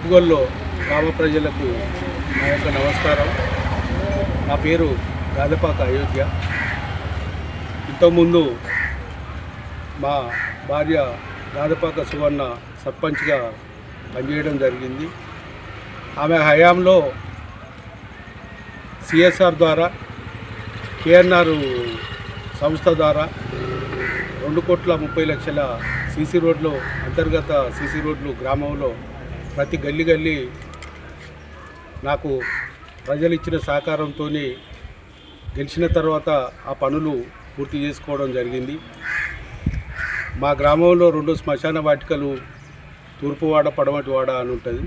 ఉప్పుగొల్లో గ్రామ ప్రజలకు నా యొక్క నమస్కారం. నా పేరు గాదెపాక అయోధ్య. ఇంతకుముందు మా భార్య గాదెపాక సువర్ణ సర్పంచ్గా పనిచేయడం జరిగింది. ఆమె హయాంలో సిఎస్ఆర్ ద్వారా కేఎన్ఆర్ సంస్థ ద్వారా 2,30,00,000 సీసీ రోడ్లు, అంతర్గత సీసీ రోడ్లు గ్రామంలో ప్రతి గల్లీ నాకు ప్రజలు ఇచ్చిన సహకారంతో గెలిచిన తర్వాత ఆ పనులు పూర్తి చేసుకోవడం జరిగింది. మా గ్రామంలో 2 శ్మశాన వాటికలు, తూర్పువాడ పడమటివాడ అని ఉంటుంది.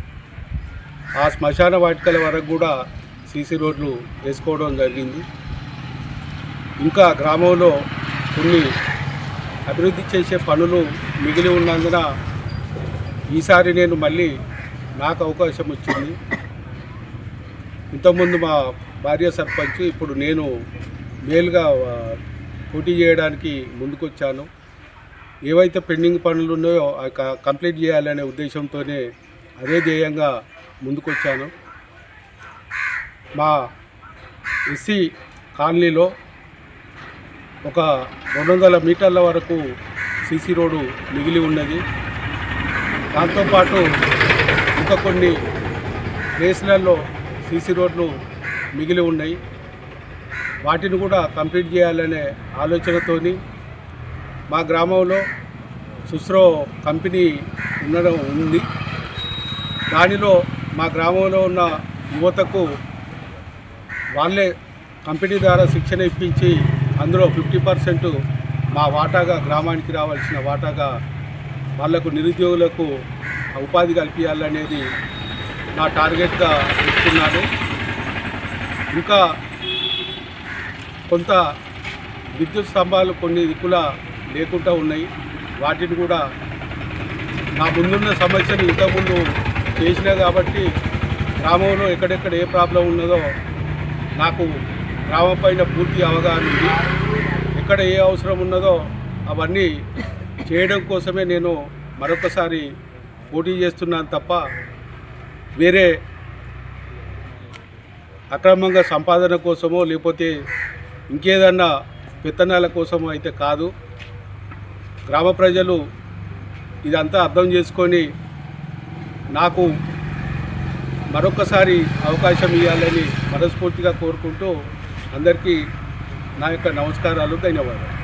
ఆ శ్మశాన వాటికల వరకు కూడా సీసీ రోడ్లు వేసుకోవడం జరిగింది. ఇంకా గ్రామంలో కొన్ని అభివృద్ధి చేసే పనులు మిగిలి ఉన్నందున ఈసారి నేను మళ్ళీ నాకు అవకాశం వచ్చింది. ఇంతకుముందు మా భార్య సర్పంచ్, ఇప్పుడు నేను మేలుగా పోటీ చేయడానికి ముందుకొచ్చాను. ఏవైతే పెండింగ్ పనులు ఉన్నాయో కంప్లీట్ చేయాలనే ఉద్దేశంతోనే అదే ధ్యేయంగా ముందుకొచ్చాను. మా ఎస్సీ కాలనీలో ఒక 200 మీటర్ల వరకు సీసీ రోడ్డు మిగిలి ఉన్నది. దాంతోపాటు ఇంకా కొన్ని ప్లేస్లలో సీసీ రోడ్లు మిగిలి ఉన్నాయి. వాటిని కూడా కంప్లీట్ చేయాలనే ఆలోచనతోని మా గ్రామంలో సుస్రో కంపెనీ ఉండడం ఉంది. దానిలో మా గ్రామంలో ఉన్న యువతకు వాళ్ళే కంపెనీ ద్వారా శిక్షణ ఇప్పించి అందులో 50% మా వాటాగా, గ్రామానికి రావాల్సిన వాటాగా వాళ్లకు, నిరుద్యోగులకు ఉపాధి కల్పించాలనేది నా టార్గెట్గా పెట్టుకున్నాను. ఇంకా కొంత విద్యుత్ స్తంభాలు కొన్ని దిక్కుల లేకుండా ఉన్నాయి. వాటిని కూడా నా ముందున్న సమస్యను ఇంతకుముందు చేసినా కాబట్టి గ్రామంలో ఎక్కడెక్కడ ఏ ప్రాబ్లం ఉన్నదో నాకు గ్రామం పైన పూర్తి అవగాహన ఉంది. ఎక్కడ ఏ అవసరం ఉన్నదో అవన్నీ చేయడం కోసమే నేను మరొకసారి పోటీ చేస్తున్నాను తప్ప వేరే అక్రమంగా సంపాదన కోసమో లేకపోతే ఇంకేదన్నా పెత్తనాల కోసమో అయితే కాదు. గ్రామ ప్రజలు ఇదంతా అర్థం చేసుకొని నాకు మరొకసారి అవకాశం ఇవ్వాలని మనస్ఫూర్తిగా కోరుకుంటూ అందరికీ నా యొక్క నమస్కారాలు, ధన్యవాదాలు.